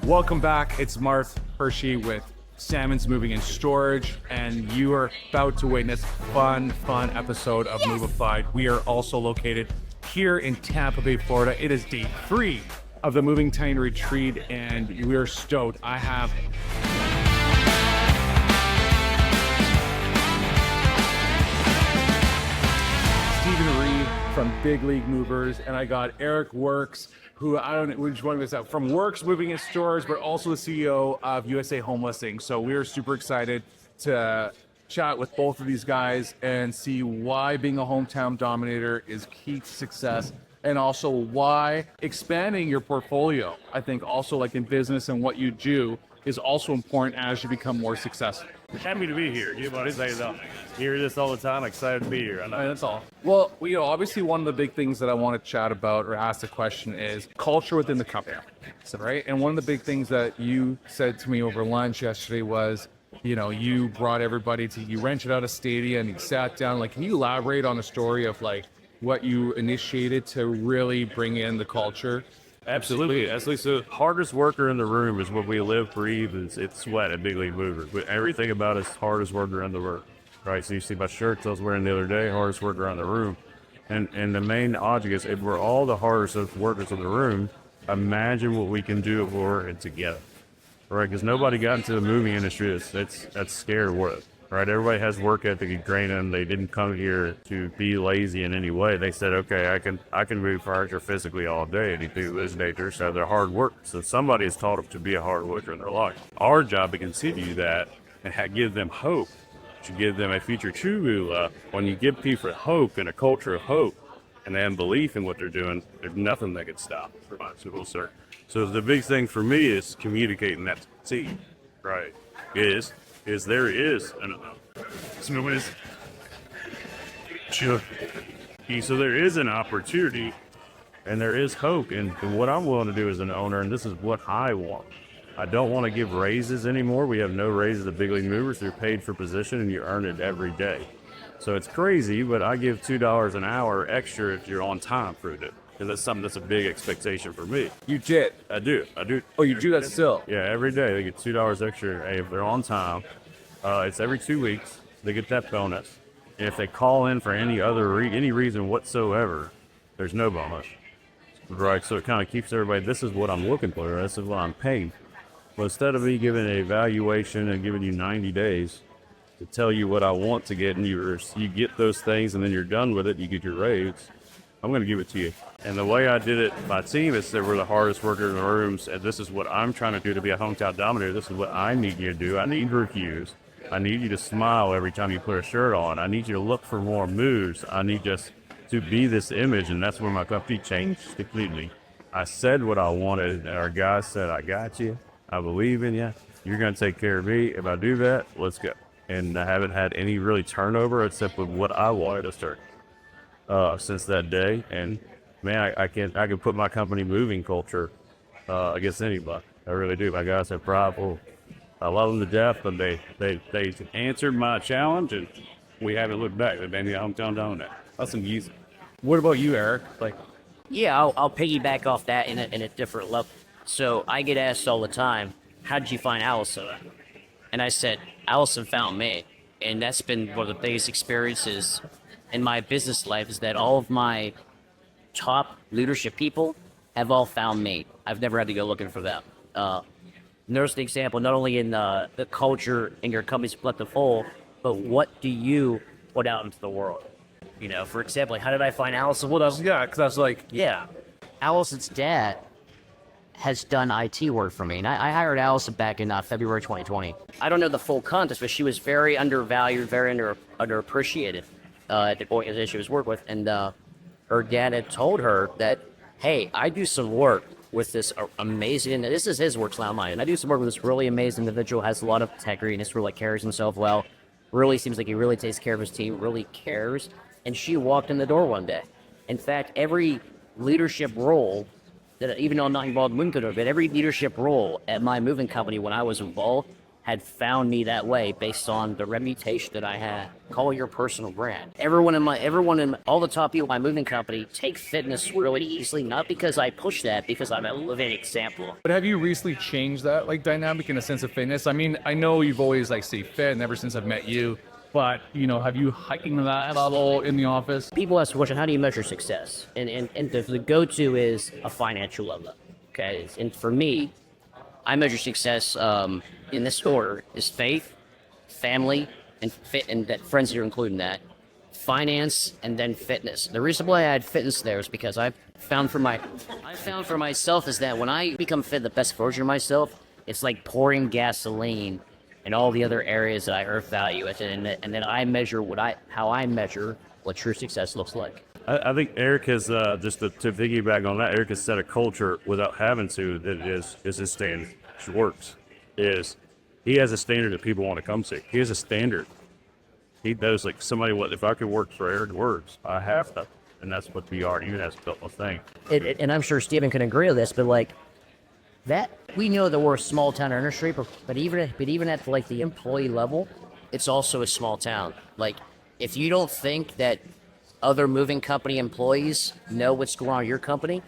Welcome back. It's Hirschi with Salmon's Moving and Storage, and you are about to witness fun episode of Movified. We are also located here in Tampa Bay, Florida. It is day 3 of the Moving Tiny Retreat, and we are stoked. I have Stephen Reed from Big League Movers, and I got Eric Wirks, who I don't know which one was that, from Wirks Moving and Stores, but also the CEO of USA Home Listing. So we are super excited to chat with both of these guys and see why being a hometown dominator is key to success, and also why expanding your portfolio, I think also like in business and what you do, is also important as you become more successful. Happy to be here. You hear this all the time. Excited to be here. I know. That's all. Well, obviously one of the big things that I want to chat about or ask the question is culture within the company. So, right? And one of the big things that you said to me over lunch yesterday was, you brought everybody you rented out a stadium and you sat down. Like, can you elaborate on the story of like what you initiated to really bring in the culture? Absolutely. So hardest worker in the room is what we live, breathe, it's sweat at Big League Movers. But everything about us, hardest worker in the room, right? So you see my shirt I was wearing the other day, hardest worker in the room. And the main object is if we're all the hardest workers in the room, imagine what we can do if we're working together, right? Because nobody got into the movie industry that's scared of work. Right, everybody has work ethic ingrained in them. They didn't come here to be lazy in any way. They said, okay, I can move furniture physically all day, and do this nature, so they're hard work. So somebody has taught them to be a hard worker in their life. Our job to continue that and give them hope, to give them a future true. When you give people hope and a culture of hope, and they have belief in what they're doing, there's nothing that can stop for my simple sir. So the big thing for me is communicating that to the team, right? Is there is an so there is an opportunity and there is hope, and what I'm willing to do as an owner, and this is what I want. I don't want to give raises anymore. We have no raises at Big League Movers. You're paid for position and you earn it every day. So it's crazy, but I give $2 an hour extra if you're on time for it. Because that's something that's a big expectation for me. You did? I do. Oh, you do that still? Yeah, every day they get $2 extra. Hey, if they're on time, it's every 2 weeks. They get that bonus. And if they call in for any reason whatsoever, there's no bonus. Right, so it kind of keeps everybody, this is what I'm looking for, this is what I'm paying. But instead of me giving an evaluation and giving you 90 days to tell you what I want to get, and you get those things and then you're done with it, you get your raise, I'm going to give it to you. And the way I did it, my team, is that we're the hardest workers in the rooms, and this is what I'm trying to do to be a hometown dominator. This is what I need you to do. I need reviews. I need you to smile every time you put a shirt on. I need you to look for more moves. I need just to be this image, and that's where my company changed completely. I said what I wanted, and our guys said, I got you. I believe in you. You're going to take care of me. If I do that, let's go. And I haven't had any really turnover except with what I wanted to start. Since that day, and man, I can put my company moving culture against anybody. I really do. My guys are prideful. I love them to death, but they answered my challenge, and we haven't looked back. They made me a hometown dominant. That's amazing. What about you, Eric? Yeah, I'll piggyback off that in a different level. So I get asked all the time, how did you find Allison? And I said, Allison found me, and that's been one of the biggest experiences in my business life, is that all of my top leadership people have all found me. I've never had to go looking for them. Notice the example, not only in the culture in your company's collective whole, but what do you put out into the world? For example, how did I find Allison? Allison's dad has done IT work for me, and I hired Allison back in February 2020. I don't know the full context, but she was very undervalued, very underappreciated at the organization she was working with, and her dad had told her that, hey, I do some work with this amazing, and this is his work, not mine, and I do some work with this really amazing individual, has a lot of integrity, and this really carries himself well, really seems like he really takes care of his team, really cares, and she walked in the door one day. In fact, every leadership role, that even though I'm not involved in moving company, but every leadership role at my moving company when I was involved, had found me that way based on the reputation that I had. Call it your personal brand. Everyone in all the top people in my moving company take fitness really easily, not because I push that, because I'm a living example. But have you recently changed that like dynamic in a sense of fitness? I mean, I know you've always like stayed fit, and ever since I've met you. But have you hiking that level in the office? People ask the question, how do you measure success? And the go-to is a financial level. Okay, and for me, I measure success in this order: is faith, family, and fit, and that friends are including that, finance, and then fitness. The reason why I add fitness there is because I found for myself is that when I become fit, the best version of myself, it's like pouring gasoline in all the other areas that I earth value it, and then I measure how I measure what true success looks like. I think Eric has, just to piggyback on that, Eric has set a culture without having to, that is his standard. Which works. He has a standard that people want to come see. He has a standard. He knows, like, if I could work for Eric Works, I have to. And that's what VR even has built a thing. And I'm sure Steven can agree with this, but like, that we know that we're a small town industry, but even at like the employee level, it's also a small town. Like, if you don't think that other moving company employees know what's going on in your company,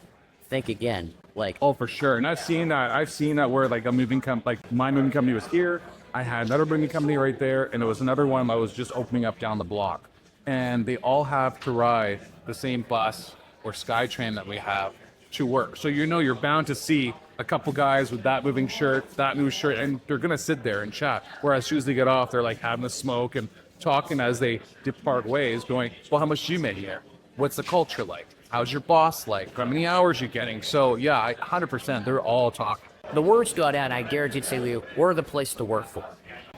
think again. Like, Oh, for sure. And I've seen that where like my moving company was here. I had another moving company right there, and there was another one that was just opening up down the block. And they all have to ride the same bus or SkyTrain that we have to work. So you're bound to see a couple guys with that moving shirt, that new shirt, and they're gonna sit there and chat. Whereas as soon as they get off, they're like having a smoke and talking as they depart ways, going, well, how much do you make here? What's the culture like? How's your boss like? How many hours you getting? So yeah, 100%, they're all talking. the words got out, and I guarantee to you, we're the place to work for.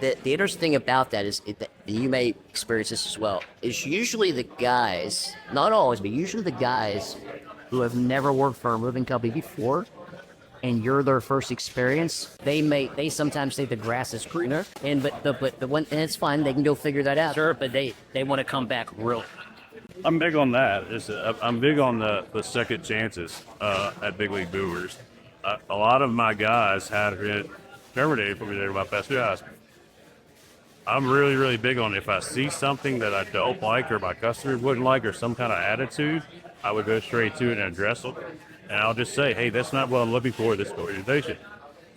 The interesting thing about that is that you may experience this as well. Is usually the guys, not always, but usually the guys who have never worked for a moving company before, and you're their first experience, they sometimes say the grass is greener, and it's fine, they can go figure that out. Sure, but they want to come back real. I'm big on that. I'm big on the second chances at Big League Movers. A lot of my guys had been terminated for me. They were my best guys. I'm really, really big on if I see something that I don't like or my customers wouldn't like or some kind of attitude, I would go straight to it and address them. And I'll just say, hey, that's not what I'm looking for in this organization.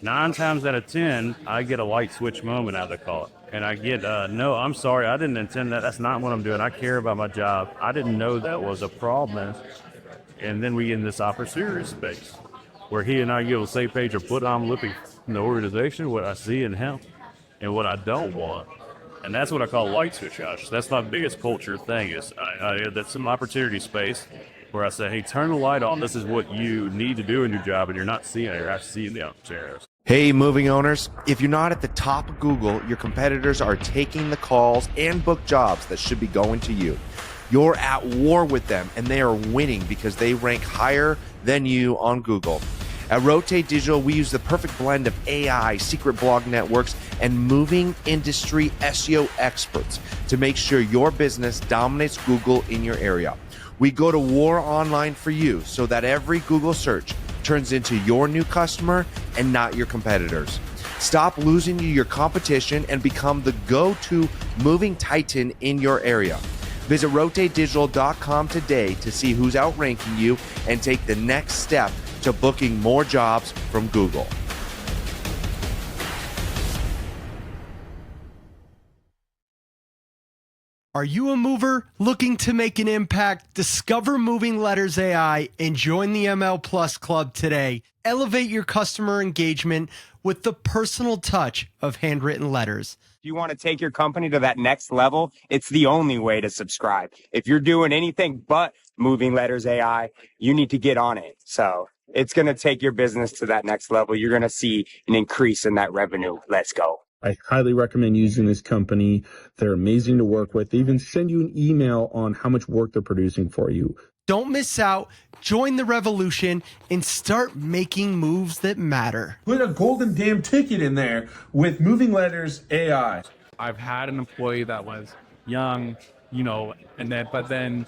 9 times out of 10, I get a light switch moment out of the call. And I get, no, I'm sorry, I didn't intend that. That's not what I'm doing. I care about my job. I didn't know that was a problem. And then we get in this opportunity space where he and I get on the same page of what I'm looking in the organization, what I see in him, and what I don't want. And that's what I call light switch, Josh. That's my biggest culture thing is that's some opportunity space where I say, hey, turn the light on. This is what you need to do in your job, and you're not seeing it. You're actually seeing the opportunities. Hey, moving owners, if you're not at the top of Google, your competitors are taking the calls and book jobs that should be going to you. You're at war with them, and they are winning because they rank higher than you on Google. At Rotate Digital, we use the perfect blend of AI, secret blog networks, and moving industry SEO experts to make sure your business dominates Google in your area. We go to war online for you so that every Google search turns into your new customer and not your competitors. Stop losing to your competition and become the go-to moving titan in your area. Visit RotateDigital.com today to see who's outranking you and take the next step to booking more jobs from Google. Are you a mover looking to make an impact? Discover Moving Letters AI and join the ML Plus Club today. Elevate your customer engagement with the personal touch of handwritten letters. If you want to take your company to that next level, it's the only way to subscribe. If you're doing anything but Moving Letters AI, you need to get on it. So it's going to take your business to that next level. You're going to see an increase in that revenue. Let's go. I highly recommend using this company. They're amazing to work with. They even send you an email on how much work they're producing for you. Don't miss out. Join the revolution and start making moves that matter. Put a golden damn ticket in there with Moving Letters AI. I've had an employee that was young, but then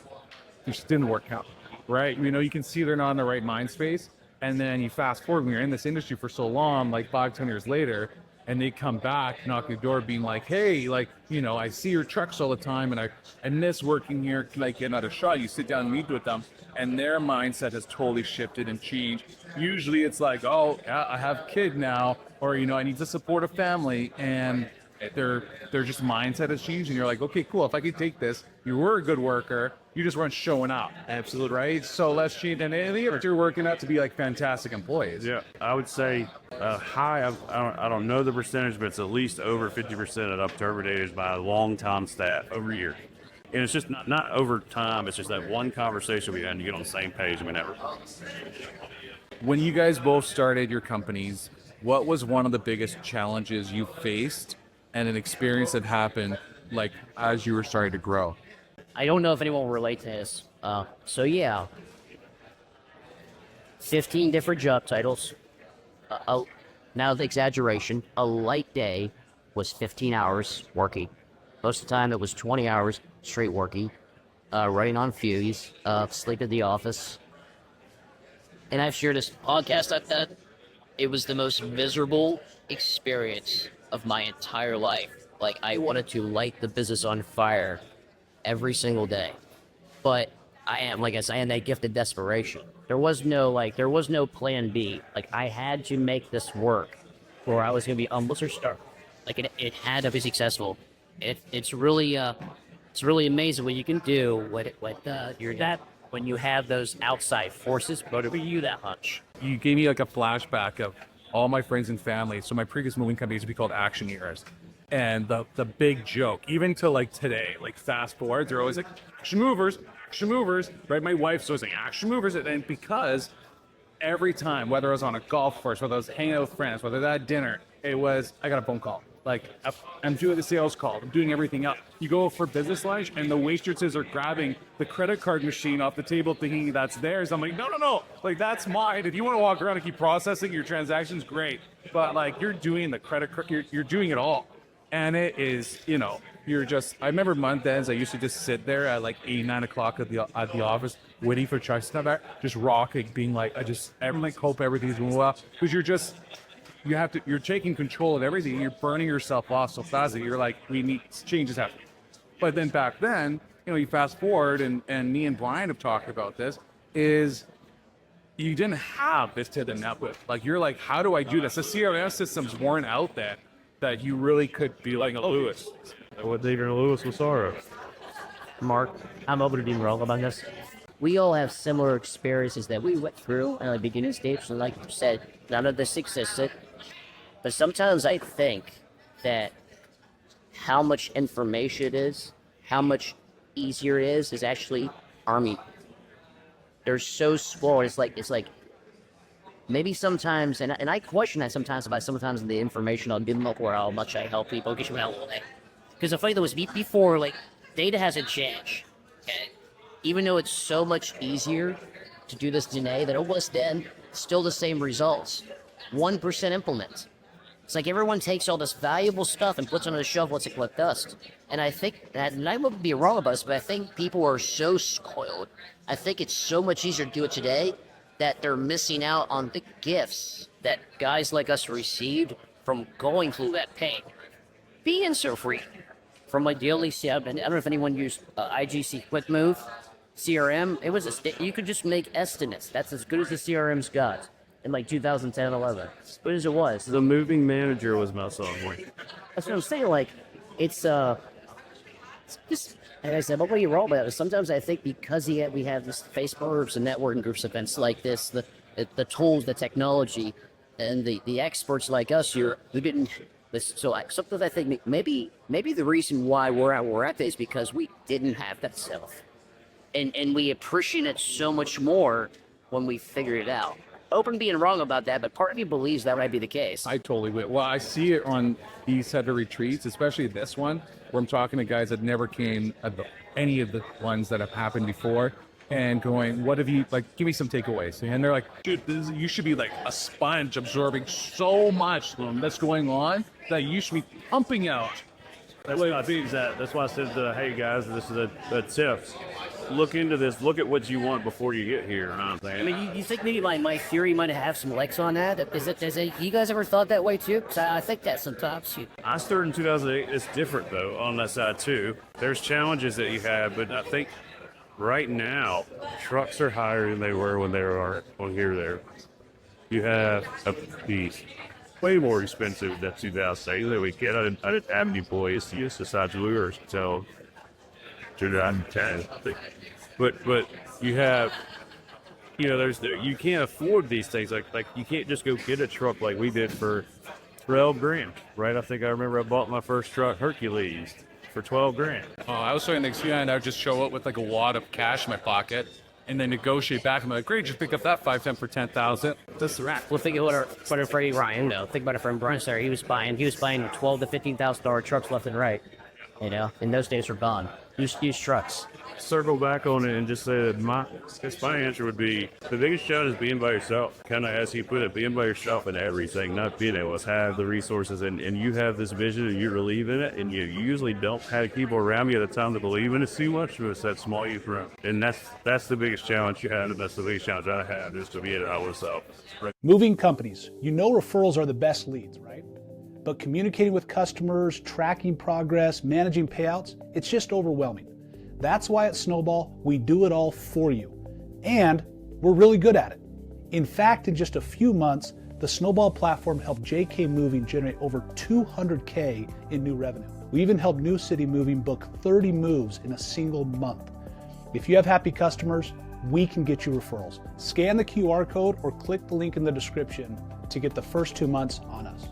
it just didn't work out, right? You can see they're not in the right mind space. And then you fast forward when you're in this industry for so long, like 5-10 years later, and they come back, knock your door, being like, hey, like, you know, I see your trucks all the time, and I miss working here. Can I get another shot? You sit down and meet with them, and their mindset has totally shifted and changed. Usually it's like, oh, yeah, I have a kid now, or, you know, I need to support a family, and their just mindset has changed, and you're like, okay, cool, if I could take this, you were a good worker, you just weren't showing up. Absolutely. Right? So let's change, and you're working out to be like fantastic employees. Yeah, I would say high. I don't know the percentage, but it's at least over 50% of October days by a long-time staff over years. And it's just not over time. It's just that one conversation we had, and you get on the same page, and we never. When you guys both started your companies, what was one of the biggest challenges you faced, and an experience that happened like as you were starting to grow? I don't know if anyone will relate to this. So yeah, 15 different job titles. Now the exaggeration, a light day was 15 hours working. Most of the time it was 20 hours straight working, running on fumes, sleep at the office. And I've shared this podcast like that. It was the most miserable experience of my entire life. Like, I wanted to light the business on fire every single day. But I am that gift of desperation. There was no plan B. Like, I had to make this work, or I was going to be almost or starve. Like, it had to be successful. It's really amazing what you can do when you have those outside forces motivate you that much. You gave me like a flashback of all my friends and family. So my previous moving company used to be called Action Years. And the big joke, even to like today, like fast forward, they're always like, action movers, right? My wife's always like, action movers. And because every time, whether I was on a golf course, whether I was hanging out with friends, whether that dinner, it was, I got a phone call. Like, I'm doing the sales call, I'm doing everything else. You go for business lunch, and the waitresses are grabbing the credit card machine off the table thinking that's theirs. I'm like, no, like, that's mine. If you want to walk around and keep processing your transactions, great. But, like, you're doing the credit card, you're doing it all. And it is, you know, I remember month ends, I used to just sit there at like 8, 9 o'clock at the office, waiting for trucks to come back, just rocking, being like, hope everything's going well. Because you're taking control of everything. You're burning yourself off so fast that you're like, changes happen. But then back then, you know, you fast forward, and me and Brian have talked about this, is you didn't have this to the net with. Like, you're like, how do I do this? The CRM systems weren't out there that you really could be like a Lewis. What even Lewis was sorrow. Mark, I'm open to being wrong about this. We all have similar experiences that we went through in the beginning stage, and like you said, none of this existed. But sometimes I think that how much information it is, how much easier it is actually army. They're so small. It's like maybe sometimes, and I question that sometimes about the information on Bimbo or how much I help people. Because the funny thing was, before, like, data hasn't changed. Okay? Even though it's so much easier to do this today than it was then, still the same results. 1% implement. It's like everyone takes all this valuable stuff and puts it on a shelf, lets it collect dust. And I think that, and I would be wrong about this, but I think people are so spoiled. I think it's so much easier to do it today that they're missing out on the gifts that guys like us received from going through that pain. Being so free. From my daily CRM, I don't know if anyone used IGC Quick Move, CRM. It was you could just make estimates. That's as good as the CRM's got in like 2010, 11. As good as it was. The moving manager was my software. That's what I'm saying. Like, it's just, like I said, but what you're wrong about it. Sometimes I think because we have this Facebook groups and networking groups, events like this, the tools, the technology, and the experts like us, you're getting. So sometimes I think maybe the reason why we're at this is because we didn't have that stuff, and we appreciate it so much more when we figured it out. Open to being wrong about that, but part of me believes that might be the case. I totally will. Well, I see it on these set of retreats, especially this one, where I'm talking to guys that never came at any of the ones that have happened before, and going, what have you, like, give me some takeaways. And they're like, dude, you should be like a sponge absorbing so much that's going on that you should be pumping out. That's why I said, hey guys, this is a tip. look into this. Look at what you want before you get here. You know what I'm saying? I mean, you think maybe my theory might have some legs on that? You guys ever thought that way too? Because I think that sometimes. I started in 2008. It's different though on that side too. There's challenges that you have, but I think right now trucks are higher than they were when they were on here. There, you have a piece way more expensive than 2008 that we get. I didn't have any boys just besides Wirks until 2010. But you have, you can't afford these things. Like you can't just go get a truck like we did for 12 grand, right? I think I remember I bought my first truck, Hercules, for 12 grand. Oh, I was starting next year, and I would just show up with like a wad of cash in my pocket, and then negotiate back. I'm like, great, just pick up that 510 for 10,000. That's the rack. Well, think of what our Freddie Ryan, though. Think about it from Bruns there. He was buying $12,000 to $15,000 trucks left and right. And those days are gone. Used trucks. Circle back on it and just say that my answer would be the biggest challenge is being by yourself. Kind of as you put it, being by yourself in everything, not being able to have the resources and you have this vision and you believe in it, and you usually don't have people around you at the time to believe in it too much. It's that small youth room, and that's the biggest challenge you have, and that's the biggest challenge I have, is to be it out myself. Moving companies, referrals are the best leads, right? But communicating with customers, tracking progress, managing payouts, it's just overwhelming. That's why at Snowball, we do it all for you. And we're really good at it. In fact, in just a few months, the Snowball platform helped JK Moving generate over $200K in new revenue. We even helped New City Moving book 30 moves in a single month. If you have happy customers, we can get you referrals. Scan the QR code or click the link in the description to get the first 2 months on us.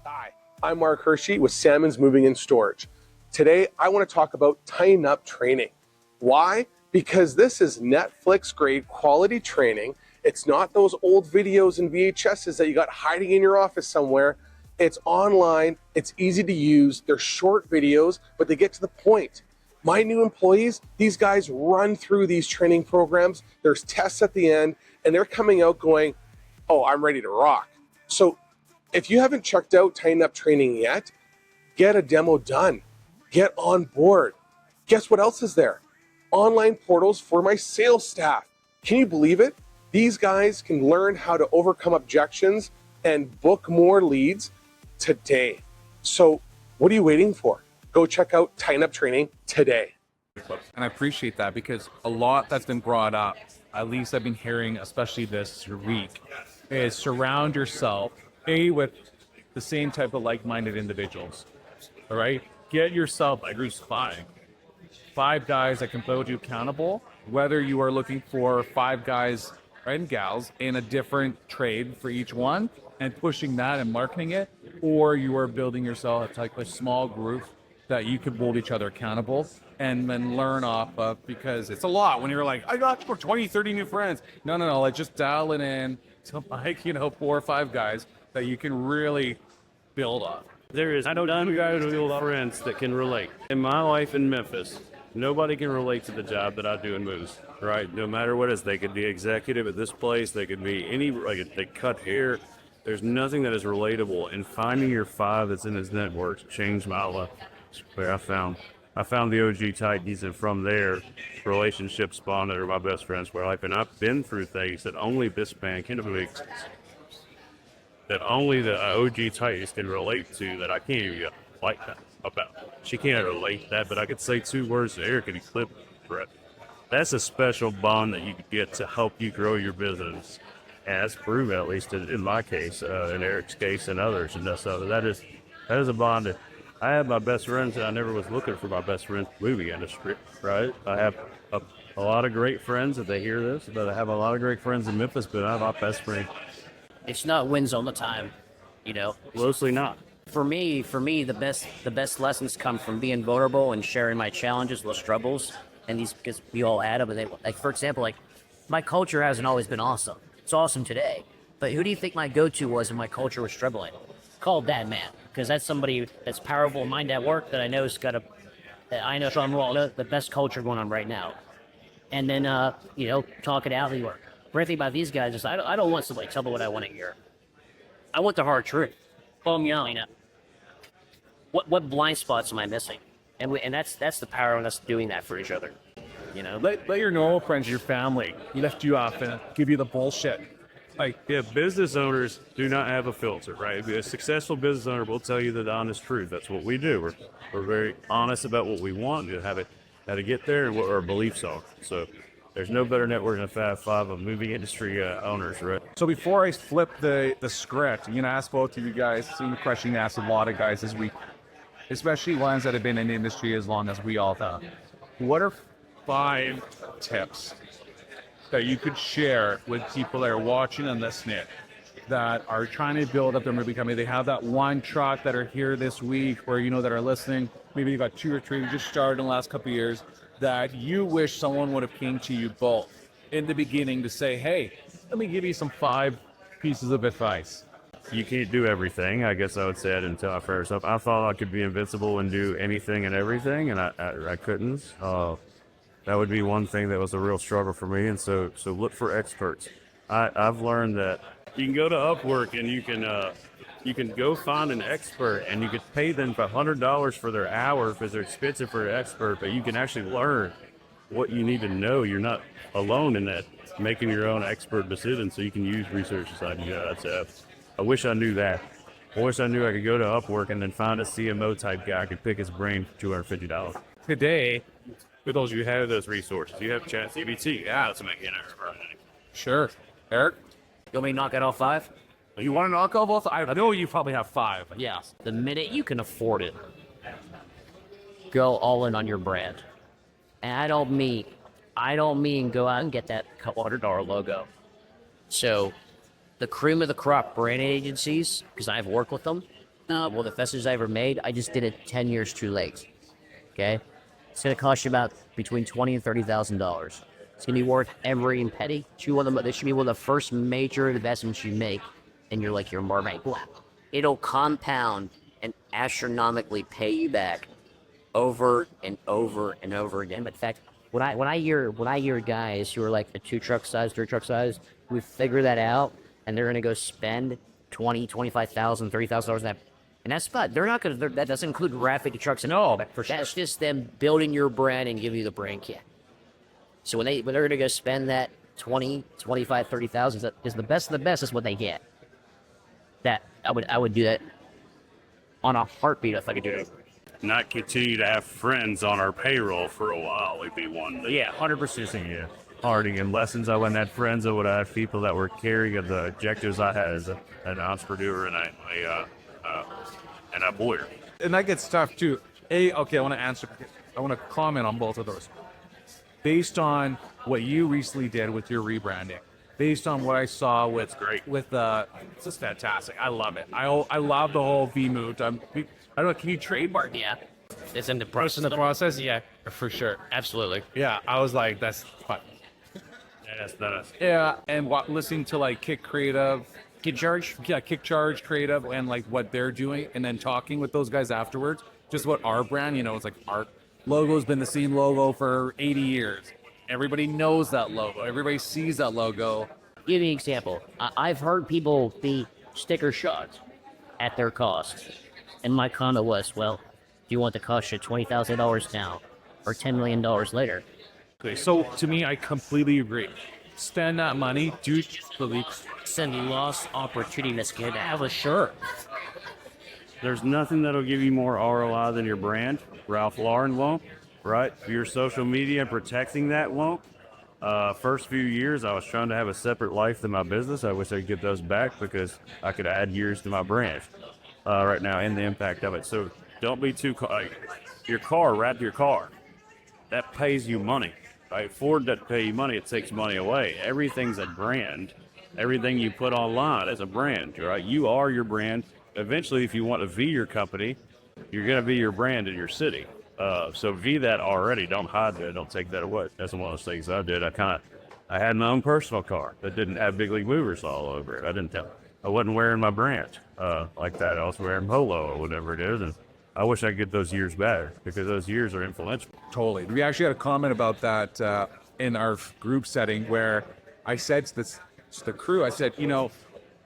Hi, I'm Mark Hirschi with Salmon's Moving and Storage. Today, I want to talk about Tighten Up training. Why? Because this is Netflix grade quality training. It's not those old videos and VHSs that you got hiding in your office somewhere. It's online, it's easy to use, they're short videos, but they get to the point. My new employees, these guys run through these training programs, there's tests at the end, and they're coming out going, oh, I'm ready to rock. So if you haven't checked out Tighten Up training yet, get a demo done. Get on board. Guess what else is there? Online portals for my sales staff. Can you believe it? These guys can learn how to overcome objections and book more leads today. So what are you waiting for? Go check out Tighten Up training today. And I appreciate that, because a lot that's been brought up, at least I've been hearing, especially this week, is surround yourself, with the same type of like-minded individuals. All right? Get yourself at least five guys that can hold you accountable, whether you are looking for 5 guys and gals in a different trade for each one and pushing that and marketing it, or you are building yourself a small group that you can hold each other accountable and then learn off of, because it's a lot when you're like, I got 20, 30 new friends. No, like just dial it in to 4 or 5 guys that you can really build off. I know guys with a lot of friends that can relate. In my life in Memphis, nobody can relate to the job that I do in moves, right? No matter what it is, they could be executive at this place, they could be they cut hair. There's nothing that is relatable. And finding your 5 that's in this network changed my life. Where I found the OG Titans, and from there, relationships spawned that are my best friends for life. And I've been through things that only this band can do. That only the OG Titans can relate to, that I can't even like that about. She can't relate that, but I could say 2 words to Eric and he clipped it. That's a special bond that you could get to help you grow your business. And that's proven, at least in my case, in Eric's case, and others. And so that is a bond that I have. My best friends, and I never was looking for my best friends in the movie industry, right? I have a lot of great friends that they hear this, but I have a lot of great friends in Memphis, but I have my best friend. It's not wins all the time, Mostly not. For me, the best lessons come from being vulnerable and sharing my challenges, those struggles, and these, because we all add them. And for example, my culture hasn't always been awesome. It's awesome today, but who do you think my go-to was when my culture was struggling? Called that man, because that's somebody that's powerful in mind at work that I know has got the best culture going on right now. And then talk it out. The great thing about these guys is I don't want somebody to tell me what I want to hear. I want the hard truth. What blind spots am I missing? And that's the power of us doing that for each other. You know, Let your normal friends, your family, lift you up and give you the bullshit. Like, Yeah, business owners do not have a filter, right? A successful business owner will tell you the honest truth. That's what we do. We're very honest about what we want, how to get there, and what our beliefs are. So there's no better network than Fab Five of moving industry owners, right? so before I flip the script, I'm gonna ask both of you guys. Same question asked a lot of guys this week, especially ones that have been in the industry as long as we all have. What are 5 tips that you could share with people that are watching and listening that are trying to build up their movie company? They have that one truck that are here this week, or that are listening. Maybe you got 2 or 3 who just started in the last couple of years that you wish someone would have came to you both in the beginning to say, hey, let me give you some 5 pieces of advice. You can't do everything. I guess I would say it until I figured stuff. I thought I could be invincible and do anything and everything, and I couldn't. That would be one thing that was a real struggle for me. And so look for experts. I've learned that you can go to Upwork and you can go find an expert and you could pay them for $100 for their hour because they're expensive for an expert, but you can actually learn what you need to know. You're not alone in that, making your own expert decision, so you can use research aside. I wish I knew that. I wish I knew I could go to Upwork and then find a CMO type guy I could pick his brain for $250. Today, For those of you who have those resources, you have ChatGPT. Yeah, let's make it sure. Eric, you want me to knock out all 5? you want to knock off both? I know you probably have 5. Yeah. The minute you can afford it, go all in on your brand. And I don't mean go out and get that couple $100 logo. So the cream of the crop brand agencies, because I've worked with them, well, the fastest I ever made, I just did it 10 years too late. Okay? It's going to cost you about between $20,000 and $30,000. It's going to be worth every penny. This should be one of the first major investments you make in your marketing. It'll compound and astronomically pay you back over and over and over again. But in fact, when I hear guys who are like the 2 truck size, 3 truck size, who figure that out and they're going to go spend $20,000, $25,000, $30,000 on that. And that's fun. They're not going to. That doesn't include graphic trucks and all. For sure. That's just them building your brand and giving you the brand kit. So when they're going to go spend that 20, 25, 30,000, that is the best of the best. Is what they get. That I would do that on a heartbeat if I could do it. Not continue to have friends on our payroll for a while would be one. Yeah, 100%. Yeah. Harding and lessons. I wouldn't have friends. I would have people that were carrying the objectives I had as an entrepreneur and a lawyer. And that gets tough too. I want to comment on both of those. Based on what you recently did with your rebranding, based on what I saw with it's just fantastic. I love it. I love the whole V-Moot. I don't know, can you trademark? Yeah. It's in the process. Yeah, for sure. Absolutely. Yeah, I was like, that's fun. Yes, that's. Yeah, and listening to Kick Creative. Kick Charge? Yeah, Kick Charge Creative and what they're doing, and then talking with those guys afterwards. Just what our brand, it's like our logo's been the same logo for 80 years. Everybody knows that logo. Everybody sees that logo. Give me an example. I've heard people be sticker shocked at their cost. And my comment was, well, do you want to cost you $20,000 now or $10 million later? Okay, so to me, I completely agree. Spend that money, do the leaks. Send lost opportunities to get out. Sure. There's nothing that'll give you more ROI than your brand. Ralph Lauren won't, right? Your social media and protecting that won't. First few years, I was trying to have a separate life than my business. I wish I could get those back because I could add years to my brand right now and the impact of it. So don't be too your car, wrap your car. That pays you money. Right? Ford doesn't pay you money; it takes money away. Everything's a brand. Everything you put online is a brand, right? You are your brand. Eventually, if you want to V your company, you're going to be your brand in your city. So V that already. Don't hide that. Don't take that away. That's one of those things I did. I had my own personal car that didn't have big league movers all over it. I wasn't wearing my brand like that. I was wearing Polo or whatever it is. And I wish I could get those years back because those years are influential. Totally. We actually had a comment about that in our group setting where I said to the crew, I said,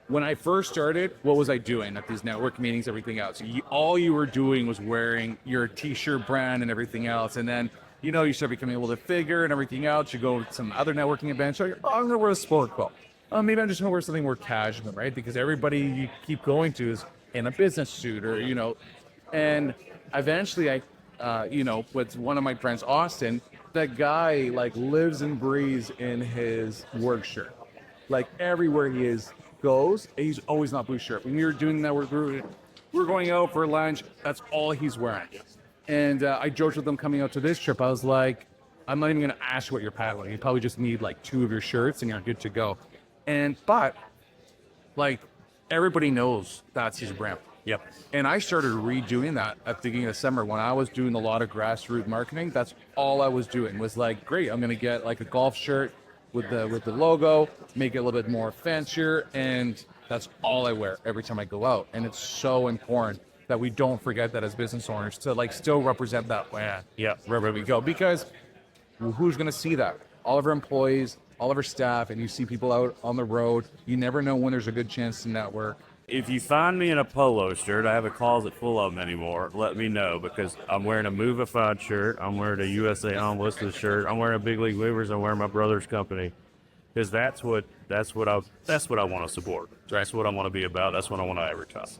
when I first started, what was I doing at these network meetings, everything else? All you were doing was wearing your t-shirt brand and everything else. And then, you know, you start becoming a little bit bigger and everything else. You go to some other networking events. You're like, oh, I'm going to wear a sport coat. Oh, maybe I'm just going to wear something more casual, right? Because everybody you keep going to is in a business suit or, you know. And eventually with one of my friends, Austin, that guy like lives and breathes in his work shirt. Like everywhere he goes, he's always not blue shirt. When we were doing that, we're going out for lunch. That's all he's wearing. And I joked with him coming out to this trip. I was like, I'm not even going to ask you what you're paddling. You probably just need like 2 of your shirts and you're good to go. But like everybody knows that's his brand. Yep. And I started redoing that at the beginning of summer when I was doing a lot of grassroots marketing. That's all I was doing was like, great, I'm going to get like a golf shirt with the logo, make it a little bit more fancier, and that's all I wear every time I go out. And it's so important that we don't forget that as business owners to like still represent that brand. Yeah. Wherever we go, because who's going to see that? All of our employees, all of our staff, and you see people out on the road. You never know when there's a good chance to network. If you find me in a polo shirt, I have a closet full of them anymore, let me know, because I'm wearing a Movified shirt, I'm wearing a USA Unlisted shirt, I'm wearing a Big League Movers, I'm wearing my brother's company, because that's what I want to support. That's what I want to be about. That's what I want to advertise.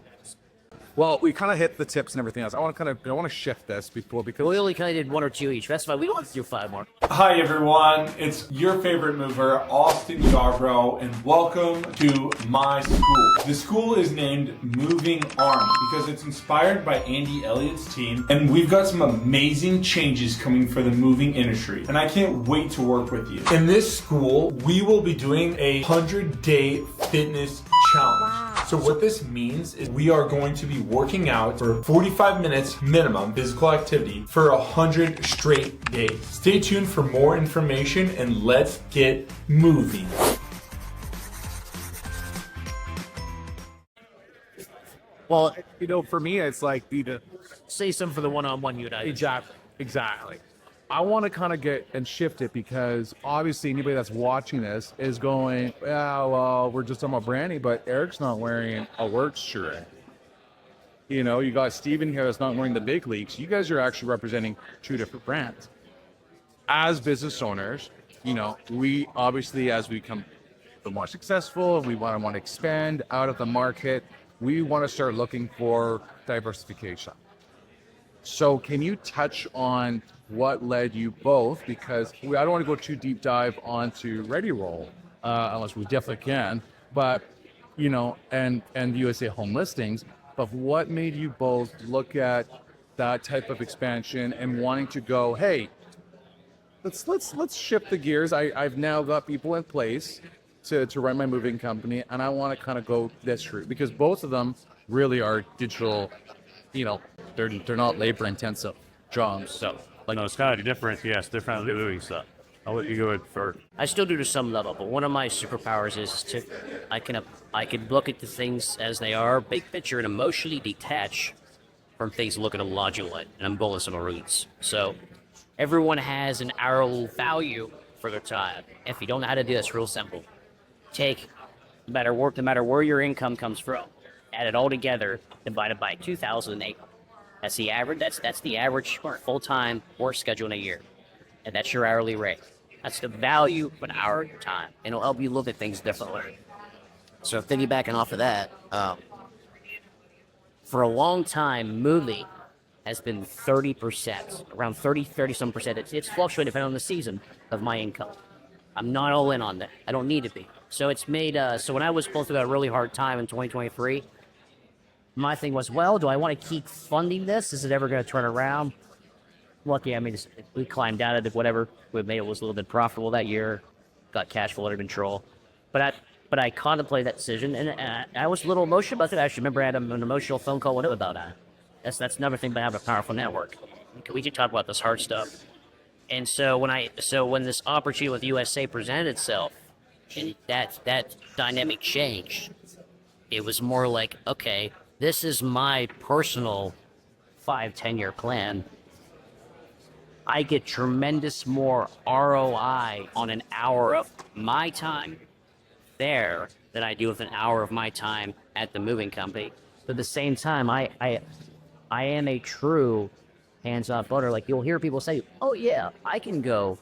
Well, we kind of hit the tips and everything else. I want to shift this because We only kind of did 1 or 2 each. That's fine. We don't have to do 5 more. Hi everyone, it's your favorite mover, Austin Yarbrough, and welcome to my school. The school is named Moving Army because it's inspired by Andy Elliott's team, and we've got some amazing changes coming for the moving industry, and I can't wait to work with you. In this school, we will be doing a 100-day fitness challenge. Wow. So what this means is we are going to be working out for 45 minutes minimum physical activity for 100 straight days. Stay tuned for more information and let's get moving. Well, for me, it's like say something for the one-on-one unite. Exactly. I want to kind of get and shift it because obviously anybody that's watching this is going, yeah, well, we're just talking about branding, but Eric's not wearing a Wirks shirt. You know, you got Steven here that's not wearing the big leagues. You guys are actually representing 2 different brands. As business owners, we obviously, as we become more successful, we want to expand out of the market. We want to start looking for diversification. So can you touch on what led you both? Because I don't want to go too deep dive onto Ready Roll, unless we definitely can, but, and USA Home Listings, but what made you both look at that type of expansion and wanting to go, hey, let's shift the gears. I've now got people in place to run my moving company, and I want to kind of go this route because both of them really are digital, they're not labor intensive jobs. So No, it's kind of different. Yes, different doing stuff. I'll let you go ahead first. I still do to some level, but one of my superpowers is I can look at the things as they are, big picture, and emotionally detach from things looking at a logical light, and I'm bullish on the roots. So everyone has an hourly value for their time. If you don't know how to do this, real simple. Take no matter where your income comes from, add it all together, divided by 2008. That's the average. That's the average full-time work schedule in a year, and that's your hourly rate. That's the value of an hour of your time, and it'll help you look at things differently. So thinking back and off of that, for a long time, moving has been 30%, around 30-some percent. It's fluctuated depending on the season of my income. I'm not all in on that. I don't need to be. So it's made. So when I was supposed to have a really hard time in 2023. My thing was, well, do I want to keep funding this? Is it ever going to turn around? Lucky, we climbed out of it, whatever. We made it was a little bit profitable that year, got cash flow under control. But I contemplated that decision, and I was a little emotional about it. I actually remember I had an emotional phone call with him about that. That's another thing about having a powerful network. We can talk about this hard stuff. And so when this opportunity with USA presented itself, and that dynamic changed, it was more like, okay, this is my personal 5-10 year plan. I get tremendous more ROI on an hour of my time there than I do with an hour of my time at the moving company. But at the same time, I am a true hands-off builder. Like, you'll hear people say, "Oh yeah, I can go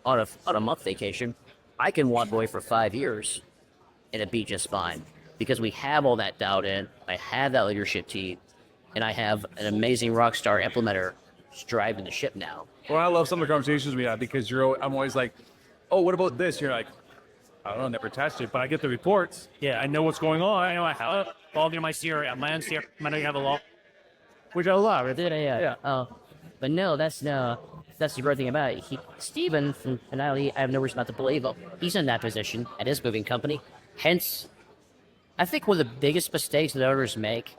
on a month vacation. I can walk away for 5 years, and it'd be just fine." Because we have all that dialed in. I have that leadership team, and I have an amazing rock star implementer driving the ship now. Well, I love some of the conversations we have because I'm always like, oh, what about this? You're like, I don't know, never touched it, but I get the reports. Yeah, I know what's going on. I know I have all my CRM, my own CRM, I know you have a lot, which I love. Yeah. But no, that's the great thing about it. Steven, and I have no reason not to believe him. He's in that position at his moving company. Hence, I think one of the biggest mistakes that owners make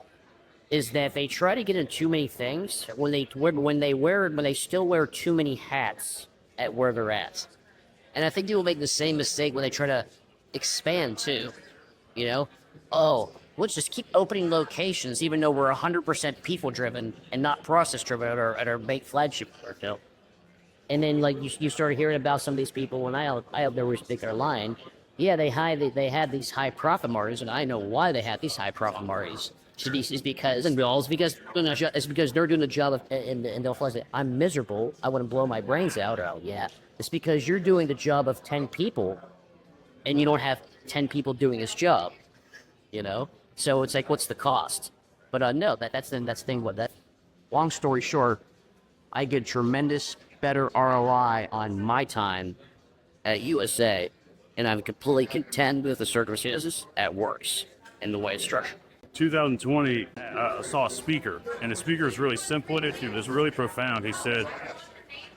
is that they try to get in too many things when they still wear too many hats at where they're at. And I think people make the same mistake when they try to expand too. You know, oh, let's just keep opening locations even though we're 100% people driven and not process driven at our big flagship hotel. And then like you started hearing about some of these people when I there was bigger line. Yeah, they had these high profit margins, and I know why they had these high profit margins. It's because they're doing the job and they'll say, I'm miserable. I want to blow my brains out. Oh yeah, it's because you're doing the job of 10 people, and you don't have 10 people doing this job. You know, so it's like, what's the cost? But no, that's the thing. Long story short, I get tremendous better ROI on my time at USA, and I'm completely content with the circumstances at Wirks and the way it's structured. 2020, I saw a speaker, and the speaker was really simple in it. It was really profound. He said,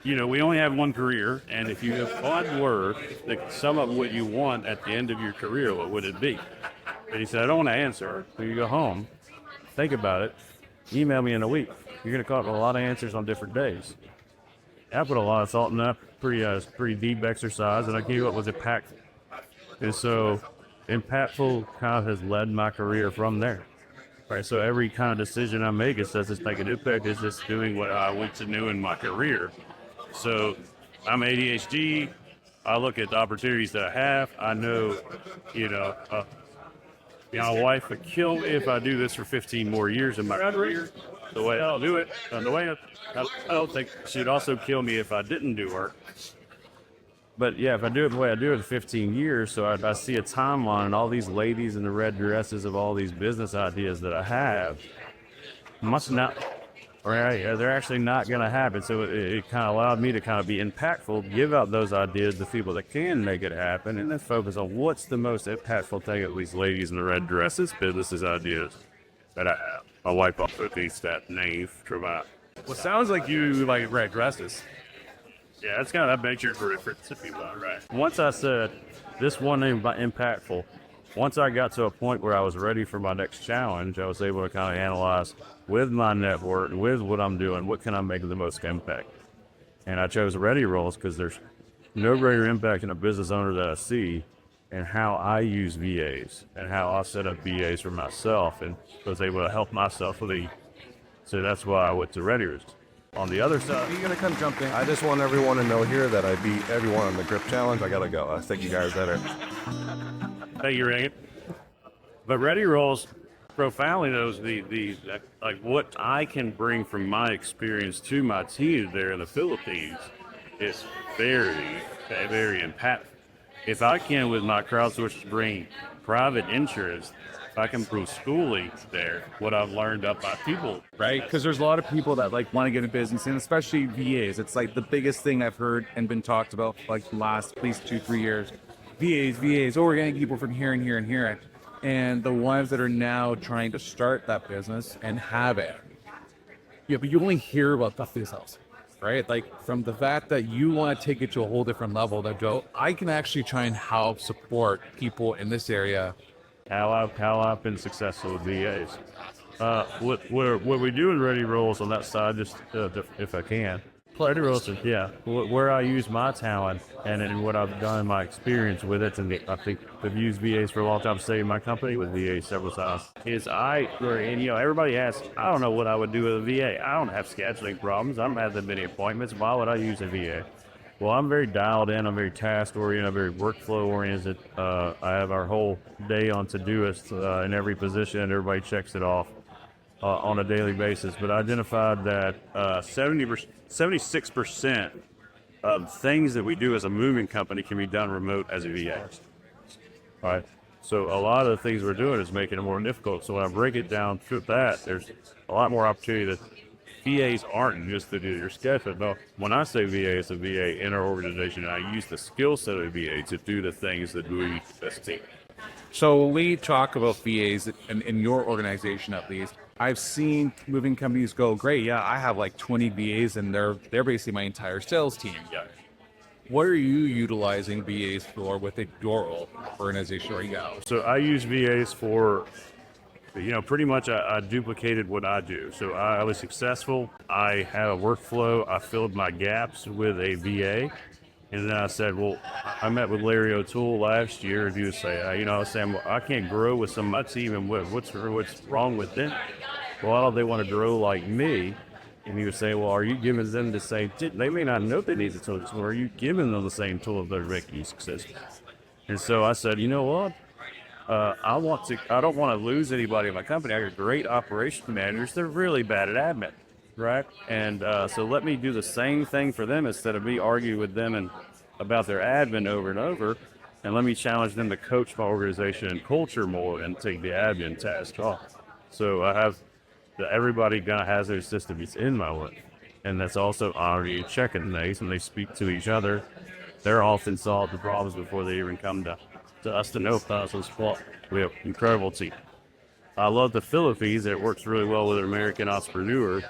you know, we only have one career, and if you have one word that sum up what you want at the end of your career, what would it be? And he said, I don't want to answer. When you go home, think about it, email me in a week. You're going to come up with a lot of answers on different days. I put a lot of thought in that, pretty deep exercise, and I came up with impactful. And so impactful kind of has led my career from there. Right, so every kind of decision I make, it says it's making an impact. Is this doing what I want to do in my career? So I'm ADHD. I look at the opportunities that I have. I know, my wife would kill me if I do this for 15 more years in my career. The way I'll do it, I don't think she'd also kill me if I didn't do her. But yeah, if I do it the way I do it for 15 years, so I see a timeline and all these ladies in the red dresses of all these business ideas that I have must not, they're actually not going to happen. So it kind of allowed me to kind of be impactful, give out those ideas to people that can make it happen, and then focus on what's the most impactful thing that these ladies in the red dresses, businesses ideas that I have. My wife also thinks that name for my. Well, sounds like you like red dresses. Yeah, that's kind of that makes your difference to people, right? Once I said this one name impactful, once I got to a point where I was ready for my next challenge, I was able to kind of analyze with my network, with what I'm doing, what can I make the most impact? And I chose Ready Rolls because there's no greater impact in a business owner that I see and how I use VAs and how I set up VAs for myself and was able to help myself lead. So that's why I went to Ready Rolls. On the other side, You're gonna come jump in. I just want everyone to know here that I beat everyone on the grip challenge. I gotta go. I think you guys better. Thank you, Reagan. But Ready Rolls profoundly knows the like what I can bring from my experience to my team there in the Philippines is very, very impactful. If I can, with my crowdsourcing, bring private insurance, if I can prove schooling there, what I've learned up by people. Right? Because there's a lot of people that like want to get in business, and especially VAs. It's like the biggest thing I've heard and been talked about for like the last at least 2-3 years. VAs. Oh, we're getting people from here and here and here. And the ones that are now trying to start that business and have it. Yeah, but you only hear about the themselves, right? Like from the fact that you want to take it to a whole different level, that I can actually try and help support people in this area. How I've been successful with VAs. What we do in Ready Rolls on that side, just if I can. Ready Rolls, yeah. Where I use my talent and what I've done in my experience with it, and I think I've used VAs for a long time, saving my company with VAs several times. Everybody asks, I don't know what I would do with a VA. I don't have scheduling problems. I don't have that many appointments. Why would I use a VA? Well, I'm very dialed in. I'm very task oriented. I'm very workflow oriented. I have our whole day on Todoist in every position. Everybody checks it off on a daily basis. But I identified that 76% of things that we do as a moving company can be done remote as a VA. Right. So a lot of the things we're doing is making it more difficult. So when I break it down to that, there's a lot more opportunity that VAs aren't just to do your schedule. No, when I say VA, it's a VA in our organization, and I use the skill set of a VA to do the things that we best team. So we talk about VAs in your organization, at least. I've seen moving companies go, great, yeah, I have like 20 VAs, and they're basically my entire sales team. Yeah. What are you utilizing VAs for within your organization right now? So I use VAs for, pretty much I duplicated what I do. So I was successful. I had a workflow. I filled my gaps with a VA. And then I said, well, I met with Larry O'Toole last year, and he was saying, I was saying, well, I can't grow with some of my team, and what's wrong with them? Well, they want to grow like me. And he was saying, well, are you giving them the same, they may not know they need the tools, so are you giving them the same tools that are making you successful? And so I said, you know what? I don't want to lose anybody in my company. I got great operations managers. They're really bad at admin, right? And so let me do the same thing for them instead of me argue with them and about their admin over and over. And let me challenge them to coach my organization and culture more and take the admin task off. So I have everybody kind of has their systems in my way. And that's also already checking things when they speak to each other. They're often solve the problems before they even come to us to know puzzles. We have an incredible team. I love the Philippines. It works really well with an American entrepreneur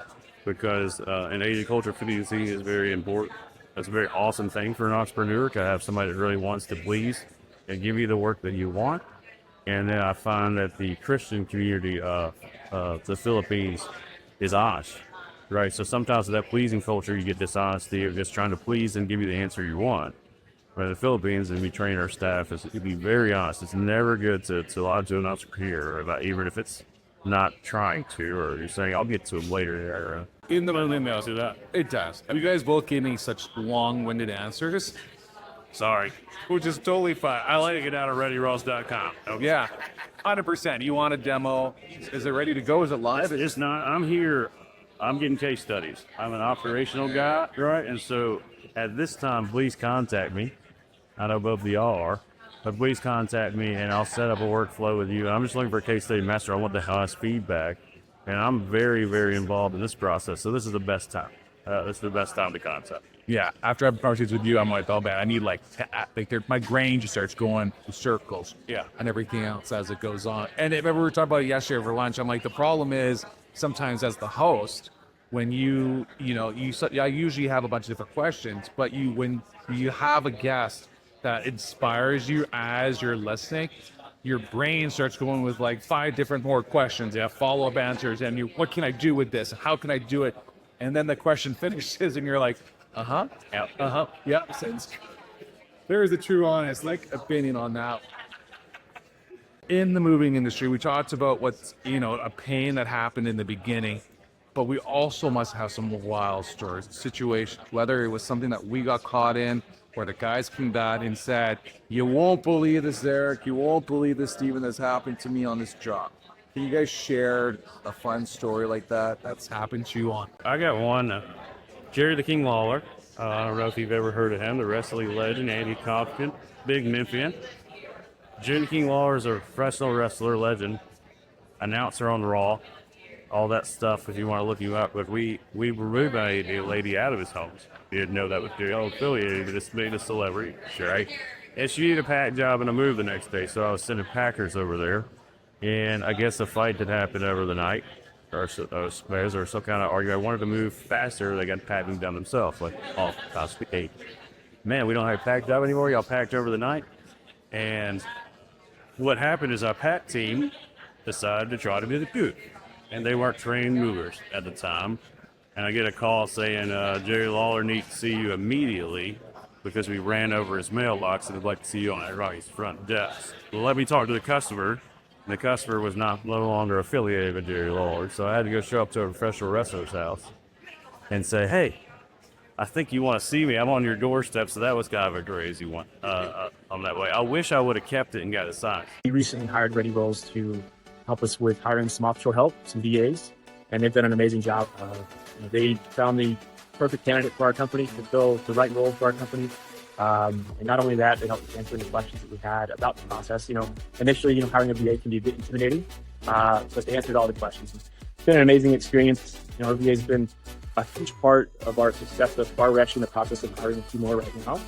because in Asian culture, efficiency is very important. That's a very awesome thing for an entrepreneur to have somebody that really wants to please and give you the work that you want. And then I find that the Christian community of the Philippines is honest, right? So sometimes with that pleasing culture, you get dishonesty of just trying to please and give you the answer you want. But in the Philippines, and we train our staff is to be very honest. It's never good to lie to an entrepreneur about, even if it's not trying to, or you're saying, I'll get to it later. In the email, do that. It does. You guys both gave me such long-winded answers. Sorry. Which is totally fine. I like to get out of ReadyRoss.com. Okay. Yeah, 100%. You want a demo? Is it ready to go? Is it live? It's not. I'm here. I'm getting case studies. I'm an operational guy, right? And so at this time, please contact me. I know both of y'all are, but please contact me and I'll set up a workflow with you. I'm just looking for a case study master. I want the highest feedback, and I'm very, very involved in this process. So this is the best time. This is the best time to contact me. Yeah, after I have conversations with you, I'm like, oh man, I need my brain just starts going in circles. Yeah. And everything else as it goes on. And if ever we were talking about it yesterday over lunch, I'm like, the problem is sometimes as the host, when I usually have a bunch of different questions, but when you have a guest that inspires you as you're listening, your brain starts going with like 5 different more questions. You have follow-up answers, and what can I do with this? How can I do it? And then the question finishes, and you're like, yeah. Since there is a true, honest, opinion on that. In the moving industry, we talked about what's a pain that happened in the beginning, but we also must have some wild stories, situations, whether it was something that we got caught in, where the guys came back and said, you won't believe this, Eric, you won't believe this, Steven, that's happened to me on this job. Can you guys share a fun story like that's happened to you on? I got one. Jerry the King Lawler. I don't know if you've ever heard of him, the wrestling legend, Andy Kaufman, big Memphian. Jerry the King Lawler is a professional wrestler legend, announcer on Raw, all that stuff if you want to look him up. But we removed a lady out of his homes. You didn't know that was affiliated, but it's made a celebrity, right? And she needed a pack job and a move the next day, so I was sending packers over there. And I guess a fight that happened over the night, or some kind of argument. I wanted to move faster. They got packing done themselves, like off possibly 8. Man, we don't have a pack job anymore. Y'all packed over the night. And what happened is our pack team decided to try to be the good. And they weren't trained movers at the time. And I get a call saying, Jerry Lawler needs to see you immediately because we ran over his mailbox and would like to see you on his front desk. Well, let me talk to the customer. And the customer was no longer affiliated with Jerry Lawler. So I had to go show up to a professional wrestler's house and say, hey, I think you want to see me. I'm on your doorstep, so that was kind of a crazy one on that way. I wish I would have kept it and got it signed. We recently hired Ready Rolls to help us with hiring some offshore help, some VAs, and they've done an amazing job. They found the perfect candidate for our company to fill the right role for our company. And not only that, they helped answer any questions that we had about the process. Initially, hiring a VA can be a bit intimidating, but they answered all the questions. It's been an amazing experience. Our VA has been a huge part of our success thus far. We're actually in the process of hiring a few more right now.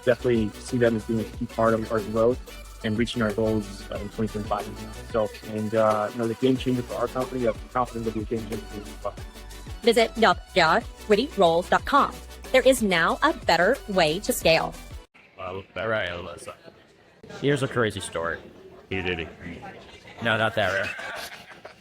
Definitely see them as being a key part of our growth and reaching our goals in 2025. So, the game changer for our company, I'm confident it'll be a game changer for you as well. Visit readyrolls.com. There is now a better way to scale. Here's a crazy story. He did it. No, not that rare.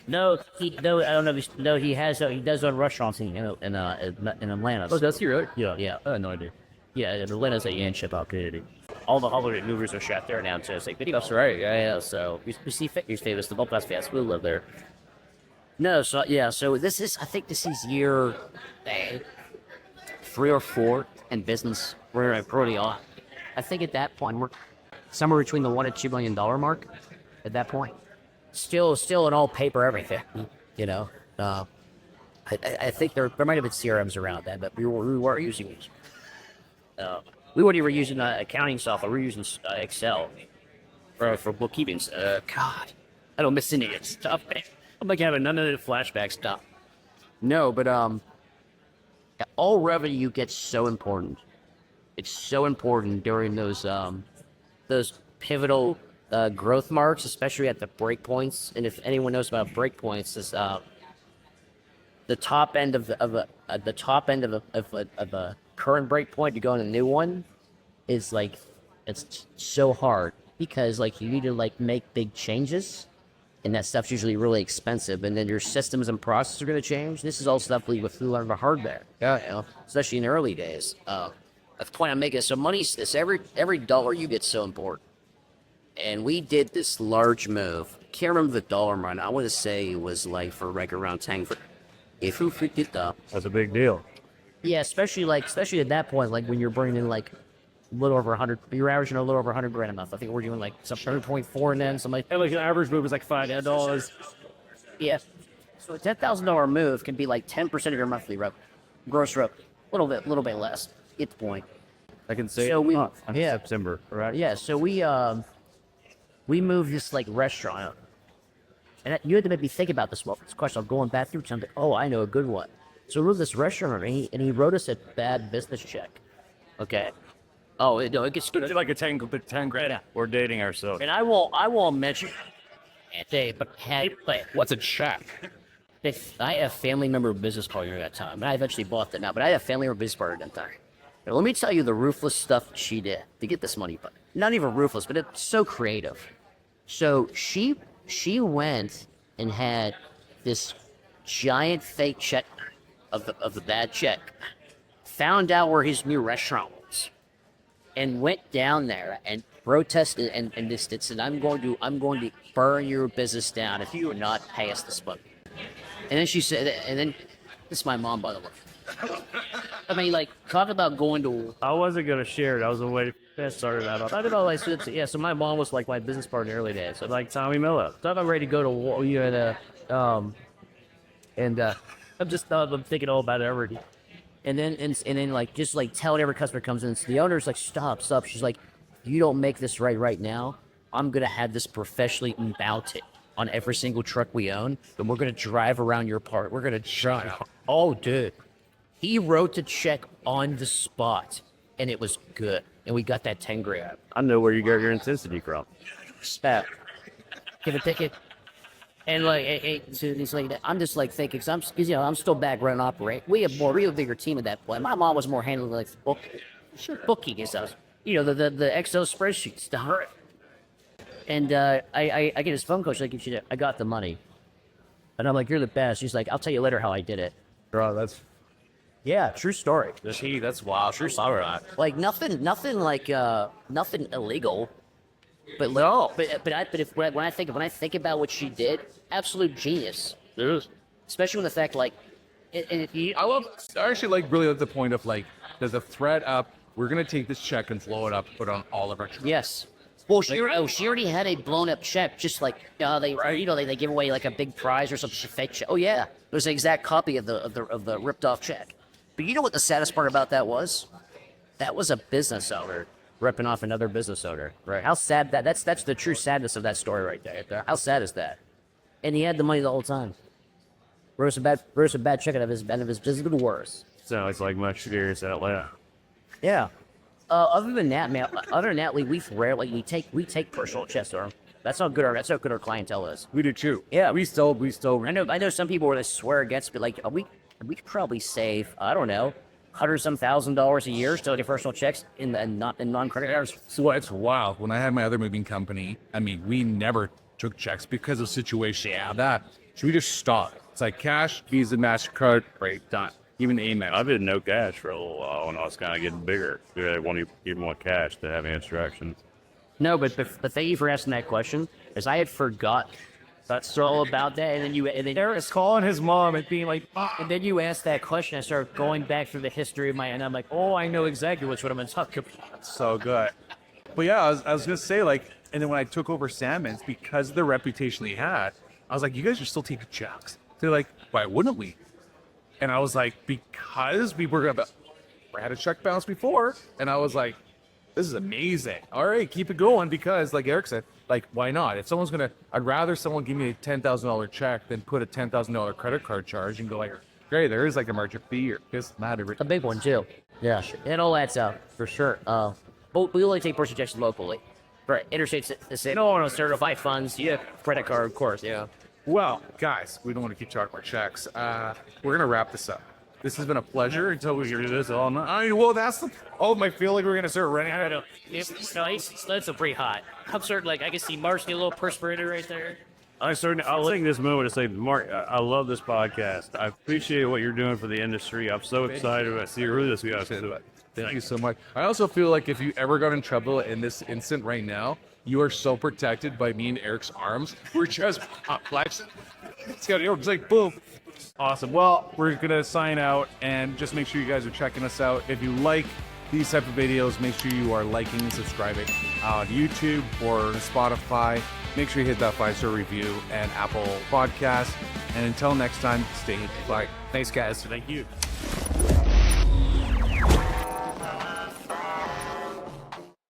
No, I don't know. No, he does own restaurants in Atlanta. Oh, does he really? Yeah. I had no idea. Yeah, Atlanta's a Yan ship out community. All the holiday movies are shot there now, so it's like video. That's right. Yeah. So we see Fitner's famous. The Best fast food live there. No, so this is, I think this is year 3 or 4 in business. We're pretty on. I think at that point we're somewhere between the $1 and $2 million mark. At that point, still in all paper everything. I think there might have been CRMs around that, but we weren't using these. We weren't even using accounting software. We were using Excel for bookkeeping. God, I don't miss any of that stuff, man. I'm like having none of the flashback stuff. No, but all revenue gets so important. It's so important during those pivotal growth marks, especially at the breakpoints. And if anyone knows about breakpoints, is the top end of a current breakpoint to go on a new one is like, it's so hard because like you need to like make big changes. And that stuff's usually really expensive, and then your systems and processes are going to change. This is all stuff we learn the hard way, especially in the early days. That's the point I'm making. So money's every dollar you get so important. And we did this large move. Can't remember the dollar amount. I want to say it was like for like around 10. If you did that, that's a big deal. Yeah, especially at that point, like when you're bringing in like a little over 100, you're averaging a little over 100 grand a month. I think we're doing like some 100.4 and then something like. And like an average move is like $5. Yeah. So a $10,000 move can be like 10% of your monthly gross revenue. A little bit less. Get the point. I can say September, right? Yeah. So we moved this like restaurant, and you had to make me think about this question. I'm going back through something. Oh, I know a good one. So we moved this restaurant, and he wrote us a bad business check. Okay. Oh, it gets good. Like a 10 grand. We're dating ourselves. And I won't mention. But what's a check? I had a family member business partner at that time, and I eventually bought that now. But I had a family member business partner at that time. Now, let me tell you the ruthless stuff she did to get this money, but not even ruthless, but it's so creative. So she went and had this giant fake check of the bad check, found out where his new restaurant was, and went down there and protested and just said, I'm going to burn your business down if you do not pay us this money. And then she said, and then this is my mom, by the way. I mean, like, talk about going to. I wasn't gonna share it. I was waiting. That started out. I don't know, like, so my mom was like my business partner in the early days. So like Tommy Miller. So I'm ready to go to war. I'm thinking all about it already. And then like just like telling every customer comes in. So the owner's like, stop. She's like, you don't make this right now, I'm gonna have this professionally mounted on every single truck we own, and we're gonna drive around your park. We're gonna drive. Oh, dude. He wrote the check on the spot, and it was good. And we got that 10 grand. I know where you got your intensity from. Spat. Give a ticket. And like, so it's like, I'm just like thinking, cause I'm still background operate. We have a bigger team at that point. My mom was more handling like booking and stuff. The Excel spreadsheets. And I get his phone call. She's like, I got the money. And I'm like, you're the best. She's like, I'll tell you later how I did it. Bro, that's. Yeah, true story. That's wild. True story. Like nothing illegal. But no. But when I think about what she did, absolute genius. It is. Especially when the fact like I actually like really at the point of like, there's a thread up. We're gonna take this check and blow it up, put it on all of our checks. Yes. Well, she already had a blown up check, just like they give away like a big prize or something, a fake check. Oh yeah, there's an exact copy of the ripped off check. But you know what the saddest part about that was? That was a business owner ripping off another business owner. Right? How sad that's the true sadness of that story right there. How sad is that? And he had the money the whole time. Wrote a bad check out of his business, but worse. Sounds like my experience out loud. Yeah. Other than that, we take personal checks, or that's how good our clientele is. We do too. Yeah, we still. I know some people where they swear against, but like we could probably save, I don't know, $100-some thousand a year still get personal checks in non-credit cards. So it's wild. When I had my other moving company, I mean, we never took checks because of situation. Yeah, that. So we just stopped. It's like cash, Visa, MasterCard, right, done. Even Amex. I've been no cash for a little while when I was kind of getting bigger. I want even more cash to have instructions. No, but thank you for asking that question, because I had forgot that's all about that. And then Eric's calling his mom and being like, and then you asked that question. I started going back through the history of and I'm like, oh, I know exactly what I'm going to talk about. So good. But yeah, I was going to say, like, and then when I took over Salmon's, because of the reputation he had, I was like, you guys are still taking checks. They're like, why wouldn't we? And I was like, because we had a check bounce before. And I was like, this is amazing. All right, keep it going, because like Eric said, like, why not? If someone's I'd rather someone give me a $10,000 check than put a $10,000 credit card charge and go like, great, there is like a merchant fee or this matter. A big one too. Yeah, it all adds up for sure. But we only take personal checks locally. For interstate, no certified funds. Yeah, credit card, of course. Yeah. Well, guys, we don't want to keep talking about checks. We're gonna wrap this up. This has been a pleasure until we do this all night. I feel like we're gonna start running out of. It's nice. That's pretty hot. I'm starting I can see Mark's getting a little perspirated right there. I'll take this moment to say, Mark, I love this podcast. I appreciate what you're doing for the industry. I'm so excited about seeing this. Thank you so much. I also feel like if you ever got in trouble in this instant right now, you are so protected by me and Eric's arms. We're just flexing. It's like boom. Awesome. Well, we're gonna sign out and just make sure you guys are checking us out. If you like these type of videos, make sure you are liking and subscribing on YouTube or Spotify. Make sure you hit that 5-star review and Apple Podcasts. And until next time, stay bye. Thanks, guys. Thank you.